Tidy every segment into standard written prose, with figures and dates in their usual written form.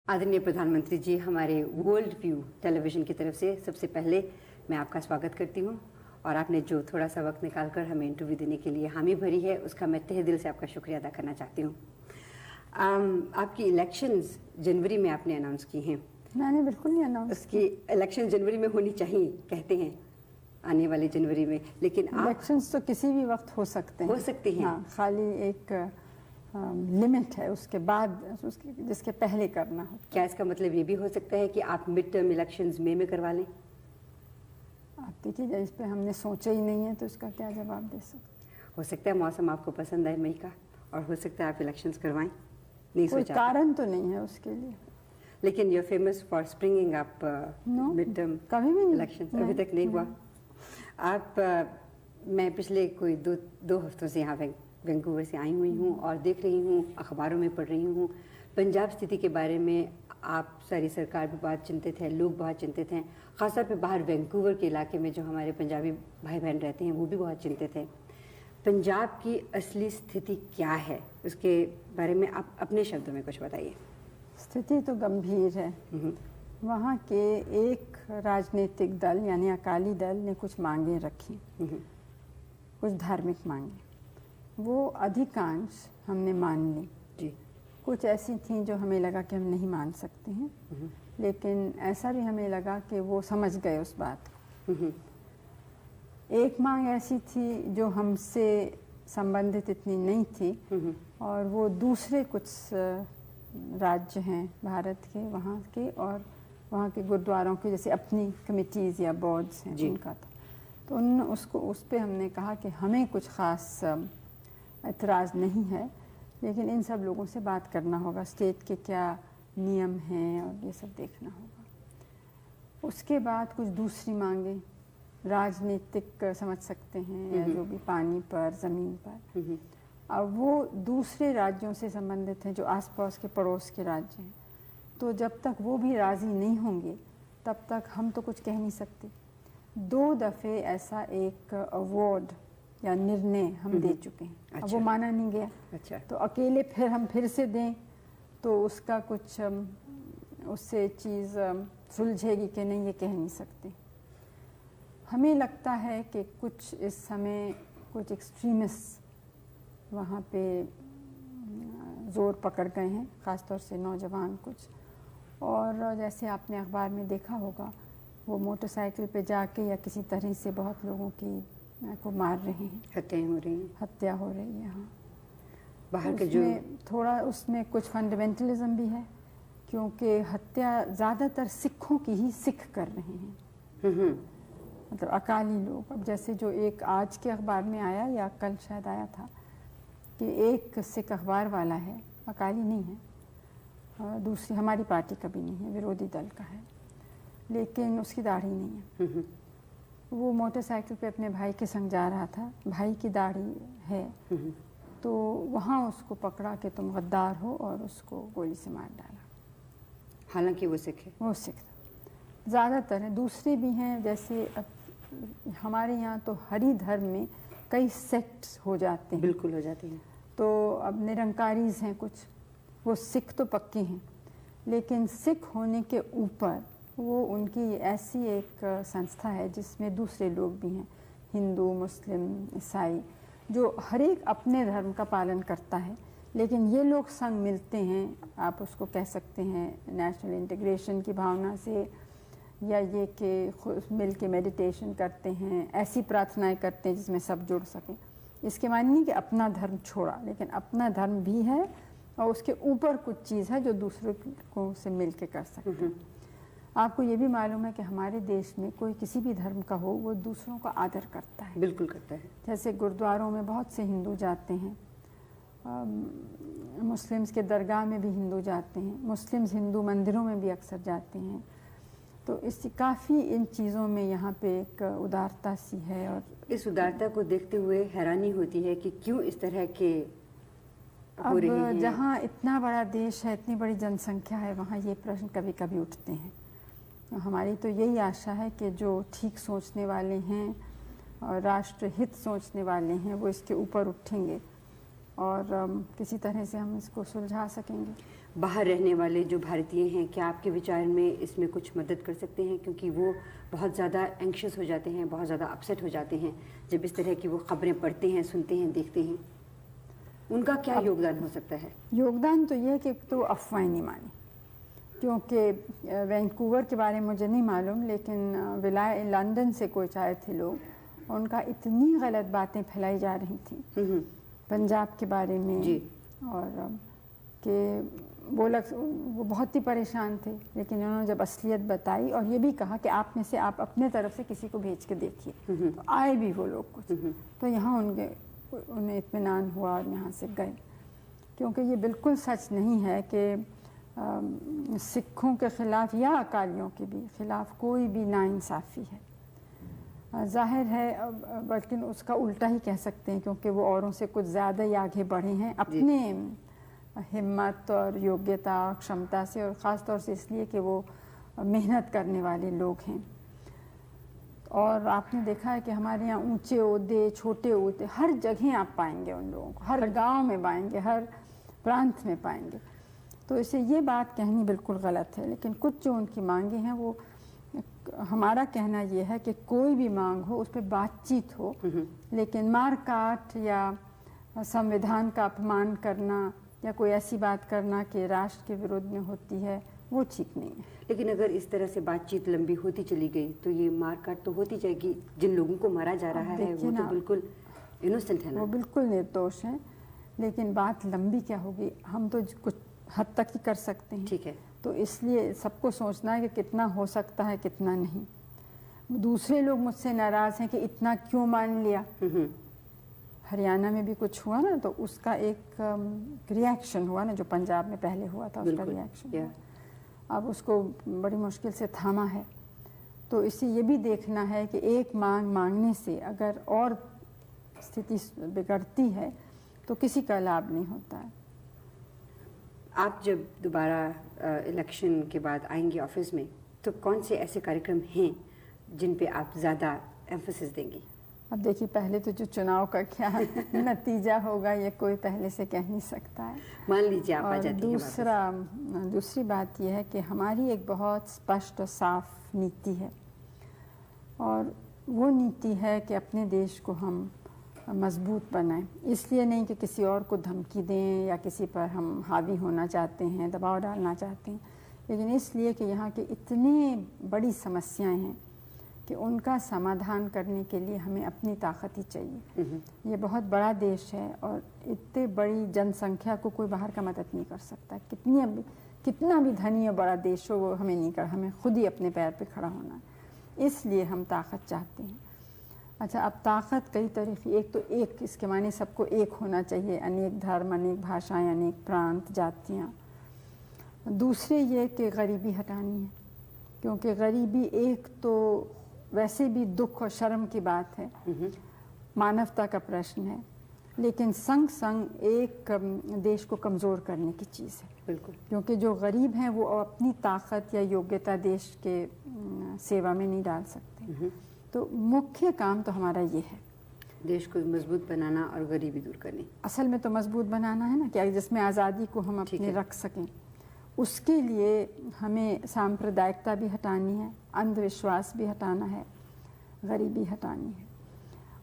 आदरणीय प्रधानमंत्री जी, हमारे वर्ल्ड व्यू टेलीविज़न की तरफ से सबसे पहले मैं आपका स्वागत करती हूं और आपने जो थोड़ा सा वक्त निकालकर हमें इंटरव्यू देने के लिए हामी भरी है उसका मैं तहे दिल से आपका शुक्रिया अदा करना चाहती हूं। आपकी इलेक्शंस जनवरी में आपने अनाउंस की हैं। मैंने बिल्कुल नहीं अनाउंस उसकी इलेक्शन जनवरी में होनी चाहिए कहते हैं, आने वाले जनवरी में, लेकिन इलेक्शंस तो किसी भी वक्त हो सकते हैं। हो सकती हैं। हाँ, खाली एक लिमिट है उसके बाद जिसके पहले करना हो। क्या इसका मतलब ये भी हो सकता है कि आप मिड टर्म इलेक्शंस मई में करवा लें? आप देखिए, इस पर हमने सोचा ही नहीं है तो इसका क्या जवाब दे सकते। हो सकता है मौसम आपको पसंद आए मई का, और हो सकता है आप इलेक्शंस करवाएं। नहीं कोई सोचा कारण तो नहीं है उसके लिए। लेकिन you are famous for springing up mid term कभी भी नहीं। इलेक्शंस अभी तक नहीं हुआ। आप मैं पिछले कोई दो हफ्तों से यहाँ वैंकूवर से आई हुई हूँ और देख रही हूँ, अखबारों में पढ़ रही हूँ, पंजाब स्थिति के बारे में आप सारी सरकार भी बहुत चिंतित है, लोग बहुत चिंतित हैं, ख़ासतौर पे बाहर वैंकूवर के इलाके में जो हमारे पंजाबी भाई बहन रहते हैं वो भी बहुत चिंतित हैं। पंजाब की असली स्थिति क्या है, उसके बारे में आप अपने शब्दों में कुछ बताइए। स्थिति तो गंभीर है। वहाँ के एक राजनीतिक दल यानी अकाली दल ने कुछ मांगे रखी, कुछ धार्मिक मांगे, वो अधिकांश हमने मान ली जी। कुछ ऐसी थी जो हमें लगा कि हम नहीं मान सकते हैं, लेकिन ऐसा भी हमें लगा कि वो समझ गए उस बात को। एक मांग ऐसी थी जो हमसे संबंधित इतनी नहीं थी, और वो दूसरे कुछ राज्य हैं भारत के, वहाँ के, और वहाँ के गुरुद्वारों के जैसे अपनी कमिटीज़ या बोर्ड्स हैं उनका था। तो उस पर हमने कहा कि हमें कुछ ख़ास एतराज़ नहीं है, लेकिन इन सब लोगों से बात करना होगा, स्टेट के क्या नियम हैं और ये सब देखना होगा। उसके बाद कुछ दूसरी मांगे राजनीतिक समझ सकते हैं, या जो भी पानी पर, ज़मीन पर, और वो दूसरे राज्यों से संबंधित हैं जो आसपास के पड़ोस के राज्य हैं। तो जब तक वो भी राज़ी नहीं होंगे तब तक हम तो कुछ कह नहीं सकते। 2 दफ़े ऐसा एक अवार्ड या निर्णय हम दे चुके हैं। अच्छा। अब वो माना नहीं गया। अच्छा। तो अकेले फिर हम फिर से दें तो उसका कुछ उससे चीज़ सुलझेगी कि नहीं, ये कह नहीं सकते। हमें लगता है कि कुछ इस समय कुछ एक्सट्रीमिस्ट वहाँ पे ज़ोर पकड़ गए हैं, ख़ासतौर से नौजवान कुछ, और जैसे आपने अखबार में देखा होगा, वो मोटरसाइकिल पे जाके या किसी तरह से बहुत लोगों की को मार रहे हैं, हत्या हो रही है। हाँ, बाहर के जो थोड़ा उसमें कुछ फंडामेंटलिज्म भी है, क्योंकि हत्या ज़्यादातर सिखों की ही सिख कर रहे हैं, मतलब अकाली लोग। अब जैसे जो एक आज के अखबार में आया या कल शायद आया था कि एक सिख अखबार वाला है, अकाली नहीं है, दूसरी हमारी पार्टी का भी नहीं है, विरोधी दल का है, लेकिन उसकी दाढ़ी नहीं है। वो मोटरसाइकिल पे अपने भाई के संग जा रहा था, भाई की दाढ़ी है, तो वहाँ उसको पकड़ा कि तुम गद्दार हो, और उसको गोली से मार डाला। हालांकि वो सिख है। वो सिख ज़्यादातर हैं, दूसरे भी हैं। जैसे हमारे यहाँ तो हर ही धर्म में कई सेक्ट्स हो जाते हैं। बिल्कुल हो जाती हैं। तो अब निरंकारीज हैं कुछ, वो सिख तो पक्के हैं, लेकिन सिख होने के ऊपर वो उनकी ऐसी एक संस्था है जिसमें दूसरे लोग भी हैं, हिंदू, मुस्लिम, ईसाई, जो हर एक अपने धर्म का पालन करता है, लेकिन ये लोग संग मिलते हैं। आप उसको कह सकते हैं नेशनल इंटीग्रेशन की भावना से, या ये कि मिल के मेडिटेशन करते हैं, ऐसी प्रार्थनाएं करते हैं जिसमें सब जुड़ सकें। इसके माने नहीं कि अपना धर्म छोड़ा, लेकिन अपना धर्म भी है और उसके ऊपर कुछ चीज़ है जो दूसरों को से मिल के कर सकते हैं। आपको ये भी मालूम है कि हमारे देश में कोई किसी भी धर्म का हो, वो दूसरों का आदर करता है। बिल्कुल करता है। जैसे गुरुद्वारों में बहुत से हिंदू जाते हैं, मुस्लिम्स के दरगाह में भी हिंदू जाते हैं, मुस्लिम्स हिंदू मंदिरों में भी अक्सर जाते हैं। तो इससे काफ़ी इन चीज़ों में यहाँ पे एक उदारता सी है, और इस उदारता को देखते हुए हैरानी होती है कि क्यों इस तरह के हो रहे हैं। जहाँ इतना बड़ा देश है, इतनी बड़ी जनसंख्या है, वहाँ ये प्रश्न कभी कभी उठते हैं। हमारी तो यही आशा है कि जो ठीक सोचने वाले हैं और राष्ट्र हित सोचने वाले हैं वो इसके ऊपर उठेंगे और किसी तरह से हम इसको सुलझा सकेंगे। बाहर रहने वाले जो भारतीय हैं, क्या आपके विचार में इसमें कुछ मदद कर सकते हैं? क्योंकि वो बहुत ज़्यादा एंक्शस हो जाते हैं, बहुत ज़्यादा अपसेट हो जाते हैं जब इस तरह की वो खबरें पढ़ते हैं, सुनते हैं, देखते हैं। उनका क्या योगदान हो सकता है? योगदान तो ये है कि तो अफवाहें नहीं मानी, क्योंकि वैंकूवर के बारे में मुझे नहीं मालूम, लेकिन लंदन से कोई आए थे लोग, उनका इतनी गलत बातें फैलाई जा रही थी पंजाब के बारे में जी। और कि वो बहुत ही परेशान थे, लेकिन उन्होंने जब असलियत बताई और ये भी कहा कि आप में से आप अपने तरफ से किसी को भेज के देखिए, तो आए भी वो लोग कुछ, तो यहाँ उन्हें इत्मीनान हुआ और यहाँ से गए। क्योंकि ये बिल्कुल सच नहीं है कि सिखों के ख़िलाफ़ या अकालियों के भी ख़िलाफ़ कोई भी नाइंसाफ़ी है। ज़ाहिर है, बल्कि उसका उल्टा ही कह सकते हैं, क्योंकि वो औरों से कुछ ज़्यादा ही आगे बढ़े हैं अपने हिम्मत और योग्यता और क्षमता से, और ख़ास तौर से इसलिए कि वो मेहनत करने वाले लोग हैं। और आपने देखा है कि हमारे यहाँ ऊंचे ओहदे, छोटे ओहदे, हर जगह आप पाएंगे उन लोगों को, हर गांव में पाएंगे, हर प्रांत में पाएंगे। तो इसे ये बात कहनी बिल्कुल गलत है, लेकिन कुछ जो उनकी मांगे हैं, वो हमारा कहना ये है कि कोई भी मांग हो उस पर बातचीत हो, लेकिन मार काट या संविधान का अपमान करना या कोई ऐसी बात करना कि राष्ट्र के विरुद्ध में होती है, वो ठीक नहीं है। लेकिन अगर इस तरह से बातचीत लंबी होती चली गई तो ये मारकाट तो होती जाएगी। जिन लोगों को मारा जा रहा है वो तो बिल्कुल इनोसेंट है ना, वो बिल्कुल निर्दोष हैं, लेकिन बात लंबी क्या होगी, हम तो कुछ हद तक ही कर सकते हैं। ठीक है। तो इसलिए सबको सोचना है कि कितना हो सकता है, कितना नहीं। दूसरे लोग मुझसे नाराज़ हैं कि इतना क्यों मान लिया। हरियाणा में भी कुछ हुआ ना, तो उसका एक रिएक्शन हुआ ना, जो पंजाब में पहले हुआ था, उसका रिएक्शन अब उसको बड़ी मुश्किल से थामा है। तो इसे ये भी देखना है कि एक मांग मांगने से अगर और स्थिति बिगड़ती है तो किसी का लाभ नहीं होता है। आप जब दोबारा इलेक्शन के बाद आएंगे ऑफिस में, तो कौन से ऐसे कार्यक्रम हैं जिन पे आप ज़्यादा एम्फोसिस देंगी? अब देखिए, पहले तो जो चुनाव का क्या नतीजा होगा ये कोई पहले से कह नहीं सकता है। मान लीजिए आप आ जाती हैं। दूसरी बात यह है कि हमारी एक बहुत स्पष्ट और साफ नीति है, और वो नीति है कि अपने देश को हम मजबूत बनाएं। इसलिए नहीं कि किसी और को धमकी दें या किसी पर हम हावी होना चाहते हैं, दबाव डालना चाहते हैं, लेकिन इसलिए कि यहाँ की इतनी बड़ी समस्याएं हैं कि उनका समाधान करने के लिए हमें अपनी ताकत ही चाहिए। ये बहुत बड़ा देश है और इतने बड़ी जनसंख्या को कोई बाहर का मदद नहीं कर सकता। कितना भी धनी और बड़ा देश हो, वो हमें नहीं कर, हमें खुद ही अपने पैर पे खड़ा होना है। इसलिए हम ताकत चाहते हैं। अच्छा, अब ताकत कई तरह की, एक तो एक, इसके माने सबको एक होना चाहिए, अनेक धर्म, अनेक भाषाएं, अनेक प्रांत, जातियाँ। दूसरे ये कि गरीबी हटानी है, क्योंकि गरीबी एक तो वैसे भी दुख और शर्म की बात है, मानवता का प्रश्न है, लेकिन संग संग एक देश को कमज़ोर करने की चीज़ है। बिल्कुल, क्योंकि जो गरीब हैं वो अपनी ताकत या योग्यता देश के सेवा में नहीं डाल सकते। तो मुख्य काम तो हमारा ये है, देश को मजबूत बनाना और गरीबी दूर करनी। असल में तो मजबूत बनाना है ना, कि जिसमें आज़ादी को हम अपने रख सकें। उसके लिए हमें सांप्रदायिकता भी हटानी है, अंधविश्वास भी हटाना है, गरीबी हटानी है,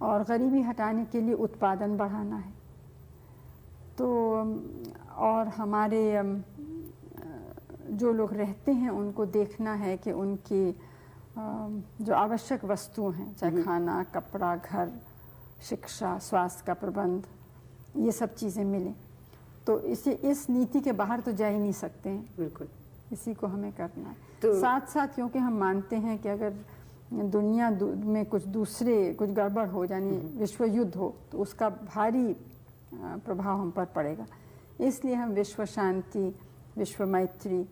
और गरीबी हटाने के लिए उत्पादन बढ़ाना है। तो और हमारे जो लोग रहते हैं उनको देखना है कि उनकी जो आवश्यक वस्तुएं हैं, चाहे खाना, कपड़ा, घर, शिक्षा, स्वास्थ्य का प्रबंध, ये सब चीज़ें मिलें। तो इस नीति के बाहर तो जा ही नहीं सकते हैं। बिल्कुल, इसी को हमें करना है। तो साथ साथ क्योंकि हम मानते हैं कि अगर दुनिया में कुछ गड़बड़ हो, यानी विश्व युद्ध हो, तो उसका भारी प्रभाव हम पर पड़ेगा। इसलिए हम विश्व शांति, विश्व मैत्री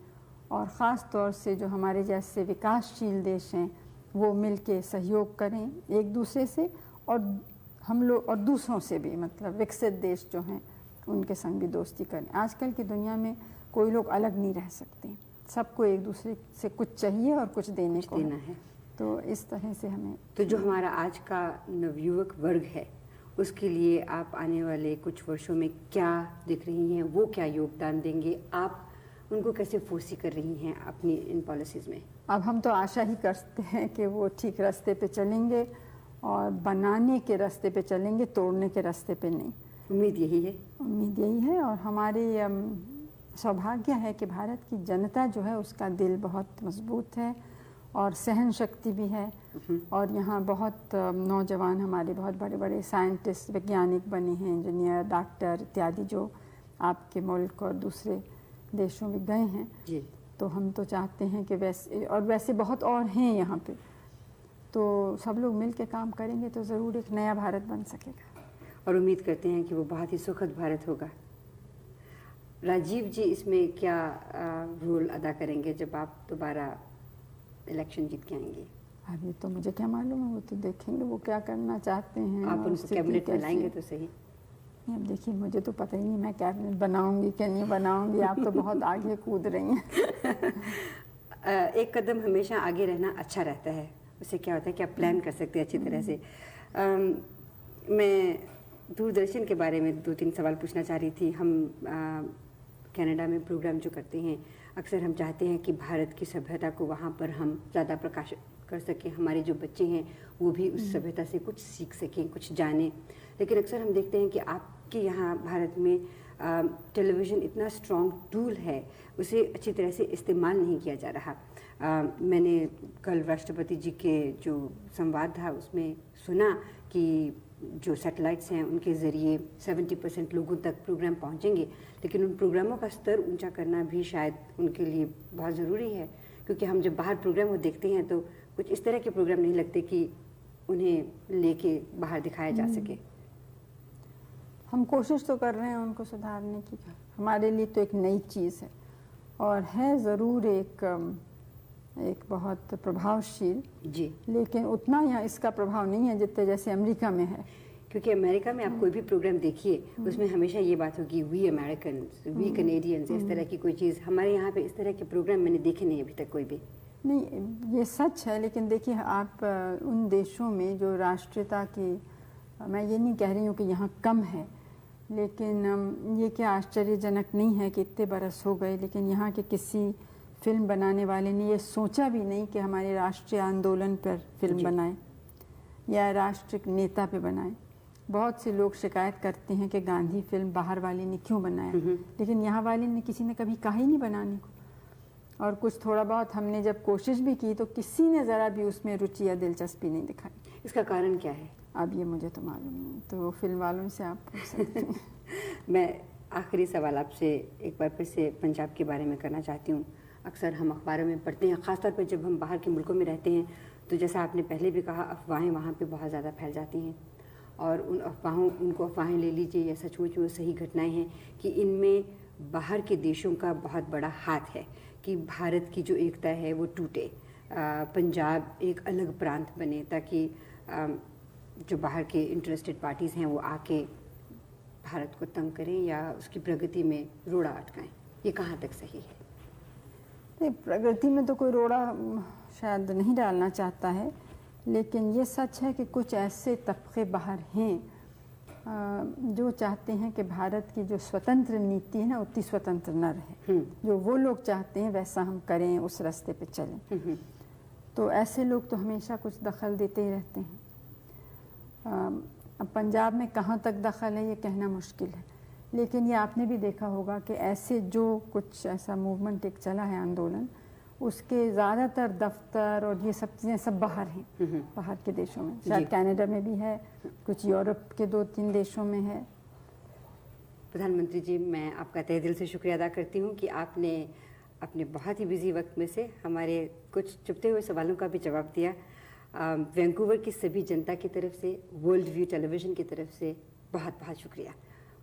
और ख़ास तौर से जो हमारे जैसे विकासशील देश हैं वो मिलके सहयोग करें एक दूसरे से, और हम लोग और दूसरों से भी, मतलब विकसित देश जो हैं उनके संग भी दोस्ती करें। आजकल की दुनिया में कोई लोग अलग नहीं रह सकते, सबको एक दूसरे से कुछ चाहिए और कुछ देने को देना है। तो इस तरह से हमें, तो जो हमारा आज का नवयुवक वर्ग है उसके लिए आप आने वाले कुछ वर्षों में क्या दिख रही हैं, वो क्या योगदान देंगे, आप उनको कैसे फोर्सी कर रही हैं अपनी इन पॉलिसीज़ में? अब हम तो आशा ही करते हैं कि वो ठीक रास्ते पे चलेंगे और बनाने के रास्ते पे चलेंगे, तोड़ने के रास्ते पे नहीं। उम्मीद यही है। उम्मीद यही है और हमारी सौभाग्य है कि भारत की जनता जो है उसका दिल बहुत मजबूत है और सहन शक्ति भी है। और यहाँ बहुत नौजवान हमारे बहुत बड़े बड़े साइंटिस्ट, वैज्ञानिक बने हैं, इंजीनियर, डॉक्टर इत्यादि, जो आपके मुल्क और दूसरे देशों में गए हैं जी। तो हम तो चाहते हैं कि वैसे बहुत और हैं यहाँ पे, तो सब लोग मिल के काम करेंगे तो ज़रूर एक नया भारत बन सकेगा। और उम्मीद करते हैं कि वो बहुत ही सुखद भारत होगा। राजीव जी इसमें क्या रोल अदा करेंगे जब आप दोबारा इलेक्शन जीत के आएंगे? अब ये तो मुझे क्या मालूम है, वो तो देखेंगे वो क्या करना चाहते हैं। आप उनको कैबिनेट में लाएंगे तो सही। अब देखिए, मुझे तो पता ही नहीं मैं कैबिनेट बनाऊंगी कि नहीं बनाऊंगी, आप तो बहुत आगे कूद रही हैं। एक कदम हमेशा आगे रहना अच्छा रहता है, उससे क्या होता है कि आप प्लान कर सकते हैं अच्छी तरह से। मैं दूरदर्शन के बारे में 2-3 सवाल पूछना चाह रही थी। हम कनाडा में प्रोग्राम जो करते हैं, अक्सर हम चाहते हैं कि भारत की सभ्यता को वहाँ पर हम ज़्यादा प्रकाशित कर सकें, हमारे जो बच्चे हैं वो भी उस सभ्यता से कुछ सीख सकें, कुछ जानें। लेकिन अक्सर हम देखते हैं कि आपके यहाँ भारत में टेलीविज़न इतना स्ट्रॉन्ग टूल है, उसे अच्छी तरह से इस्तेमाल नहीं किया जा रहा। मैंने कल राष्ट्रपति जी के जो संवाद था उसमें सुना कि जो सैटेलाइट्स हैं उनके ज़रिए 70% लोगों तक प्रोग्राम पहुंचेंगे, लेकिन उन प्रोग्रामों का स्तर ऊंचा करना भी शायद उनके लिए बहुत ज़रूरी है, क्योंकि हम जब बाहर प्रोग्राम को देखते हैं तो कुछ इस तरह के प्रोग्राम नहीं लगते कि उन्हें लेके बाहर दिखाया जा सके। हम कोशिश तो कर रहे हैं उनको सुधारने की। हमारे लिए तो एक नई चीज़ है और है ज़रूर एक बहुत प्रभावशील जी, लेकिन उतना यहाँ इसका प्रभाव नहीं है जितने जैसे अमेरिका में है। क्योंकि अमेरिका में आप कोई भी प्रोग्राम देखिए उसमें हमेशा ये बात होगी वी अमेरिकन्स, वी कनेडियंस, इस तरह की कोई चीज़। हमारे यहाँ पे इस तरह के प्रोग्राम मैंने देखे नहीं अभी तक कोई भी। नहीं, ये सच है, लेकिन देखिए आप उन देशों में जो राष्ट्रीयता की, मैं ये नहीं कह रही हूँ कि यहाँ कम है, लेकिन ये क्या आश्चर्यजनक नहीं है कि इतने बरस हो गए लेकिन यहाँ के किसी फिल्म बनाने वाले ने ये सोचा भी नहीं कि हमारे राष्ट्रीय आंदोलन पर फिल्म बनाए या राष्ट्रीय नेता पे बनाए। बहुत से लोग शिकायत करते हैं कि गांधी फिल्म बाहर वाले ने क्यों बनाया, लेकिन यहाँ वाले ने किसी ने कभी कहा ही नहीं बनाने को। और कुछ थोड़ा बहुत हमने जब कोशिश भी की तो किसी ने ज़रा भी उसमें रुचि या दिलचस्पी नहीं दिखाई। इसका कारण क्या है? अब ये मुझे तो मालूम नहीं, तो फिल्म वालों से आप पूछ सकते हैं। मैं आखिरी सवाल आपसे एक बार फिर से पंजाब के बारे में करना चाहती हूँ। अक्सर हम अखबारों में पढ़ते हैं, ख़ासतौर पर जब हम बाहर के मुल्कों में रहते हैं, तो जैसा आपने पहले भी कहा, अफवाहें वहाँ पे बहुत ज़्यादा फैल जाती हैं और उनको अफवाहें ले लीजिए या सचमुच में सही घटनाएं हैं कि इनमें बाहर के देशों का बहुत बड़ा हाथ है कि भारत की जो एकता है वो टूटे, पंजाब एक अलग प्रांत बने, ताकि जो बाहर के इंटरेस्टेड पार्टीज़ हैं वो आके भारत को तंग करें या उसकी प्रगति में रोड़ा अटकाएं। ये कहाँ तक सही है? नहीं, प्रगति में तो कोई रोड़ा शायद नहीं डालना चाहता है, लेकिन ये सच है कि कुछ ऐसे तबके बाहर हैं जो चाहते हैं कि भारत की जो स्वतंत्र नीति है ना उतनी स्वतंत्र न रहे। जो वो लोग चाहते हैं वैसा हम करें, उस रास्ते पे चलें। तो ऐसे लोग तो हमेशा कुछ दखल देते ही रहते हैं। अब पंजाब में कहाँ तक दखल है ये कहना मुश्किल है, लेकिन ये आपने भी देखा होगा कि ऐसे जो कुछ ऐसा मूवमेंट एक चला है, आंदोलन, उसके ज़्यादातर दफ्तर और ये सब चीज़ें सब बाहर हैं, बाहर के देशों में। शायद कनाडा में भी है, कुछ यूरोप के 2-3 देशों में है। प्रधानमंत्री जी, मैं आपका तहे दिल से शुक्रिया अदा करती हूँ कि आपने अपने बहुत ही बिजी वक्त में से हमारे कुछ चुपते हुए सवालों का भी जवाब दिया। वैंकूवर की सभी जनता की तरफ से, वर्ल्ड व्यू टेलीविज़न की तरफ से बहुत बहुत शुक्रिया।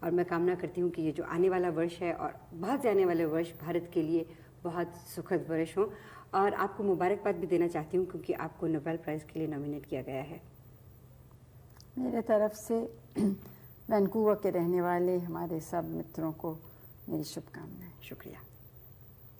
और मैं कामना करती हूँ कि ये जो आने वाला वर्ष है और बहुत से आने वाले वर्ष भारत के लिए बहुत सुखद वर्ष हों। और आपको मुबारकबाद भी देना चाहती हूँ क्योंकि आपको नोबेल प्राइज़ के लिए नॉमिनेट किया गया है। मेरे तरफ से वैंकूवर के रहने वाले हमारे सब मित्रों को मेरी शुभकामनाएं। शुक्रिया।